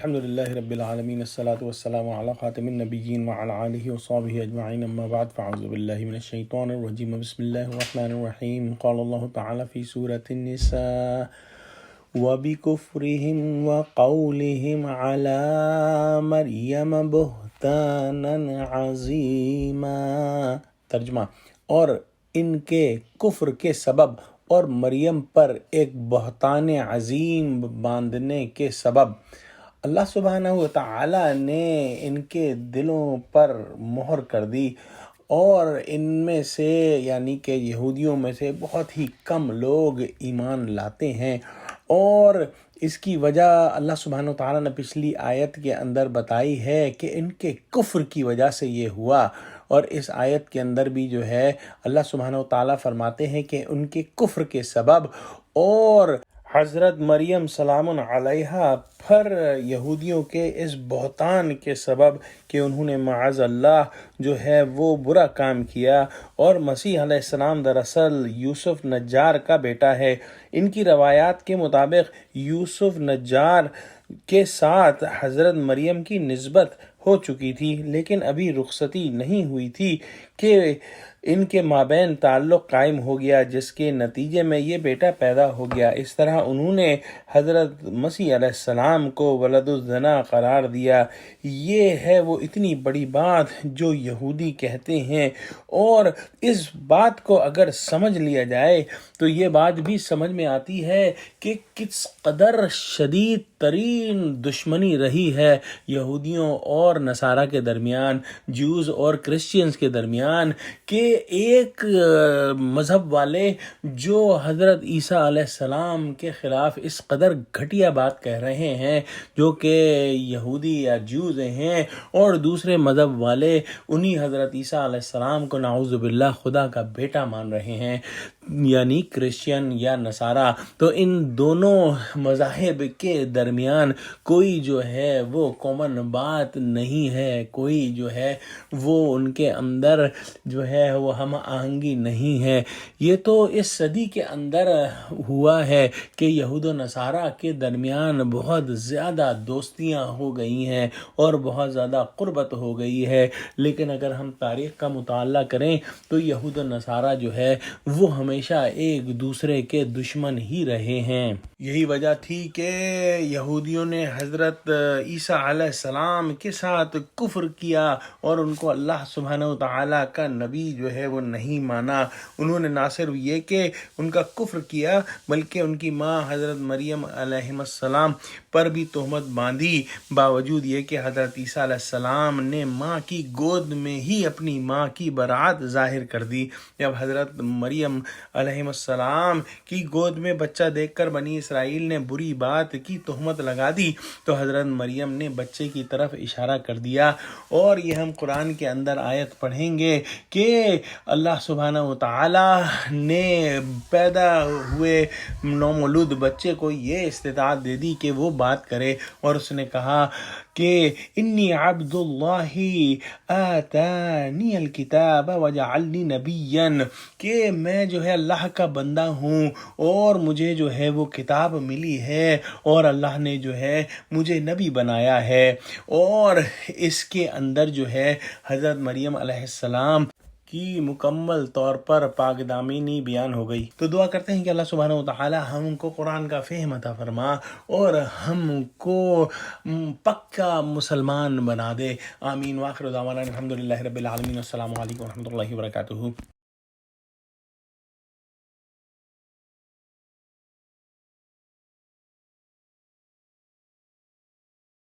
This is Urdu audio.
الحمد لله رب العالمين الصلاة والسلام على خاتم النبيين وعلى آله وصحبه أجمعين أما بعد فأعوذ بالله من الشيطان الرجيم بسم الله الرحمن الرحيم قال الله تعالى في سورة النساء وبكفرهم وقولهم على مريم بهتانا عظيما ترجمہ اور ان کے کفر کے سبب اور مریم پر ایک بہتان عظیم باندھنے کے سبب اللہ سبحانہ و تعالی نے ان کے دلوں پر مہر کر دی، اور ان میں سے یعنی کہ یہودیوں میں سے بہت ہی کم لوگ ایمان لاتے ہیں، اور اس کی وجہ اللہ سبحانہ و تعالیٰ نے پچھلی آیت کے اندر بتائی ہے کہ ان کے کفر کی وجہ سے یہ ہوا، اور اس آیت کے اندر بھی جو ہے اللہ سبحانہ و تعالیٰ فرماتے ہیں کہ ان کے کفر کے سبب اور حضرت مریم سلام علیہا پر یہودیوں کے اس بہتان کے سبب کہ انہوں نے معاذ اللہ جو ہے وہ برا کام کیا، اور مسیح علیہ السلام دراصل یوسف نجار کا بیٹا ہے۔ ان کی روایات کے مطابق یوسف نجار کے ساتھ حضرت مریم کی نسبت ہو چکی تھی، لیکن ابھی رخصتی نہیں ہوئی تھی کہ ان کے مابین تعلق قائم ہو گیا، جس کے نتیجے میں یہ بیٹا پیدا ہو گیا۔ اس طرح انہوں نے حضرت مسیح علیہ السلام کو ولد الزنا قرار دیا۔ یہ ہے وہ اتنی بڑی بات جو یہودی کہتے ہیں، اور اس بات کو اگر سمجھ لیا جائے تو یہ بات بھی سمجھ میں آتی ہے کہ کس قدر شدید ترین دشمنی رہی ہے یہودیوں اور نصارہ کے درمیان، جوز اور کرسچینز کے درمیان، کہ ایک مذہب والے جو حضرت عیسیٰ علیہ السلام کے خلاف اس قدر گھٹیا بات کہہ رہے ہیں جو کہ یہودی یا جوز ہیں، اور دوسرے مذہب والے انہی حضرت عیسیٰ علیہ السلام کو نعوذ باللہ خدا کا بیٹا مان رہے ہیں، یعنی کرسچین یا نصارہ۔ تو ان دونوں مذاہب کے درمیان کوئی جو ہے وہ کامن بات نہیں ہے، کوئی جو ہے وہ ان کے اندر جو ہے وہ ہم آہنگی نہیں ہے۔ یہ تو اس صدی کے اندر ہوا ہے کہ یہود و نصارہ کے درمیان بہت زیادہ دوستیاں ہو گئی ہیں اور بہت زیادہ قربت ہو گئی ہے، لیکن اگر ہم تاریخ کا مطالعہ کریں تو یہود و نصارہ جو ہے وہ ہمیشہ ایک دوسرے کے دشمن ہی رہے ہیں۔ یہی وجہ تھی کہ یہودیوں نے حضرت عیسیٰ علیہ السلام کے ساتھ کفر کیا اور ان کو اللہ سبحانہ و تعالیٰ کا نبی جو ہے وہ نہیں مانا۔ انہوں نے نہ صرف یہ کہ ان کا کفر کیا بلکہ ان کی ماں حضرت مریم علیہ السلام پر بھی تہمت باندھی، باوجود یہ کہ حضرت عیسیٰ علیہ السلام نے ماں کی گود میں ہی اپنی ماں کی برات ظاہر کر دی۔ جب حضرت مریم علیہ السلام کی گود میں بچہ دیکھ کر بنی اسرائیل نے بری بات کی تہمت لگا دی تو حضرت مریم نے بچے کی طرف اشارہ کر دیا، اور یہ ہم قرآن کے اندر آیت پڑھیں گے کہ اللہ سبحانہ و تعالی نے پیدا ہوئے نومولود بچے کو یہ استطاعت دے دی کہ وہ بات کرے، اور اس نے کہا کہ انی عبد اللہ آتانی الکتاب وجعلنی نبیا، کہ میں جو ہے اللہ کا بندہ ہوں اور مجھے جو ہے وہ کتاب ملی ہے اور اللہ نے جو ہے مجھے نبی بنایا ہے۔ اور اس کے اندر جو ہے حضرت مریم علیہ السلام کی مکمل طور پر پاک دامنی بیان ہو گئی۔ تو دعا کرتے ہیں کہ اللہ سبحانہ و تعالی ہم کو قرآن کا فہم عطا فرما اور ہم کو پکا مسلمان بنا دے، آمین۔ وآخر دعوانا الحمدللہ رب العالمین، السلام علیکم ورحمۃ اللہ وبرکاتہ۔